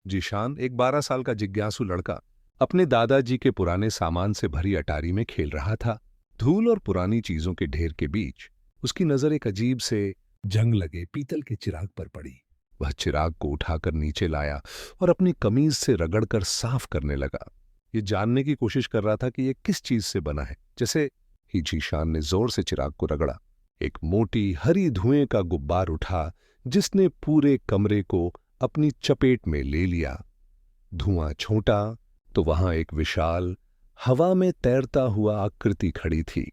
जीशान एक 12 साल का जिज्ञासु लड़का अपने दादाजी के पुराने सामान से भरी अटारी में खेल रहा था। धूल और पुरानी चीजों के ढेर के बीच उसकी नजर एक अजीब से जंग लगे पीतल के चिराग पर पड़ी। वह चिराग को उठाकर नीचे लाया और अपनी कमीज से रगड़कर साफ करने लगा। ये जानने की कोशिश कर रहा था कि ये किस चीज से बना है। जैसे ही जीशान ने जोर से चिराग को रगड़ा, एक मोटी हरी धुएं का गुब्बार उठा जिसने पूरे कमरे को अपनी चपेट में ले लिया। धुआं छोटा तो वहां एक विशाल हवा में तैरता हुआ आकृति खड़ी थी।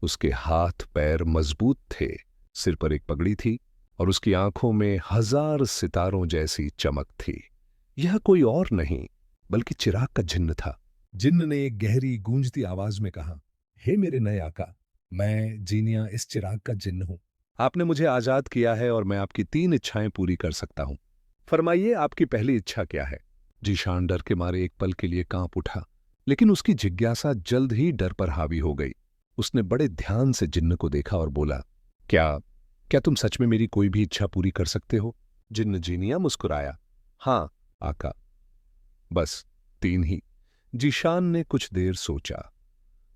उसके हाथ पैर मजबूत थे, सिर पर एक पगड़ी थी और उसकी आंखों में 1000 सितारों जैसी चमक थी। यह कोई और नहीं बल्कि चिराग का जिन्न था। जिन्न ने एक गहरी गूंजती आवाज में कहा, हे मेरे नए आका, मैं जीनिया इस चिराग का जिन्न हूं। आपने मुझे आजाद किया है और मैं आपकी 3 इच्छाएं पूरी कर सकता हूं। फरमाइए, आपकी पहली इच्छा क्या है? जीशान डर के मारे एक पल के लिए कांप उठा, लेकिन उसकी जिज्ञासा जल्द ही डर पर हावी हो गई। उसने बड़े ध्यान से जिन्न को देखा और बोला, क्या क्या तुम सच में मेरी कोई भी इच्छा पूरी कर सकते हो? जिन्न जीनिया मुस्कुराया, हाँ आका, बस 3 ही। जीशान ने कुछ देर सोचा।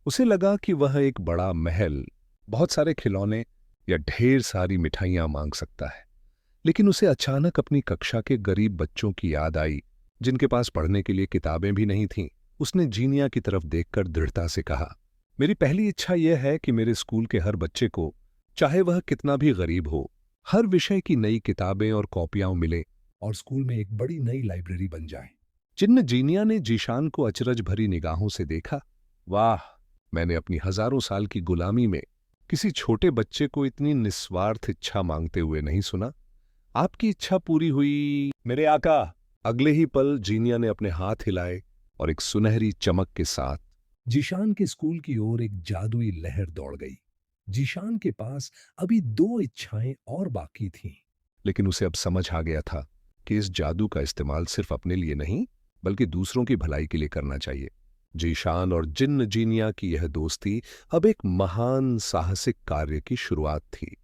उसे लगा कि वह एक बड़ा महल, बहुत सारे खिलौने या ढेर सारी मिठाइयां मांग सकता है। लेकिन उसे अचानक अपनी कक्षा के गरीब बच्चों की याद आई जिनके पास पढ़ने के लिए किताबें भी नहीं थीं। उसने जीनिया की तरफ देखकर दृढ़ता से कहा, मेरी पहली इच्छा यह है कि मेरे स्कूल के हर बच्चे को, चाहे वह कितना भी गरीब हो, हर विषय की नई किताबें और कॉपियां मिले और स्कूल में एक बड़ी नई लाइब्रेरी बन जाए। जिन्न जीनिया ने जीशान को अचरज भरी निगाहों से देखा। वाह, मैंने अपनी हजारों साल की गुलामी में किसी छोटे बच्चे को इतनी निस्वार्थ इच्छा मांगते हुए नहीं सुना। आपकी इच्छा पूरी हुई मेरे आका। अगले ही पल जीनिया ने अपने हाथ हिलाए और एक सुनहरी चमक के साथ जीशान के स्कूल की ओर एक जादुई लहर दौड़ गई। जीशान के पास अभी 2 इच्छाएं और बाकी थीं, लेकिन उसे अब समझ आ गया था कि इस जादू का इस्तेमाल सिर्फ अपने लिए नहीं बल्कि दूसरों की भलाई के लिए करना चाहिए। जीशान और जिन्न जीनिया की यह दोस्ती अब एक महान साहसिक कार्य की शुरुआत थी।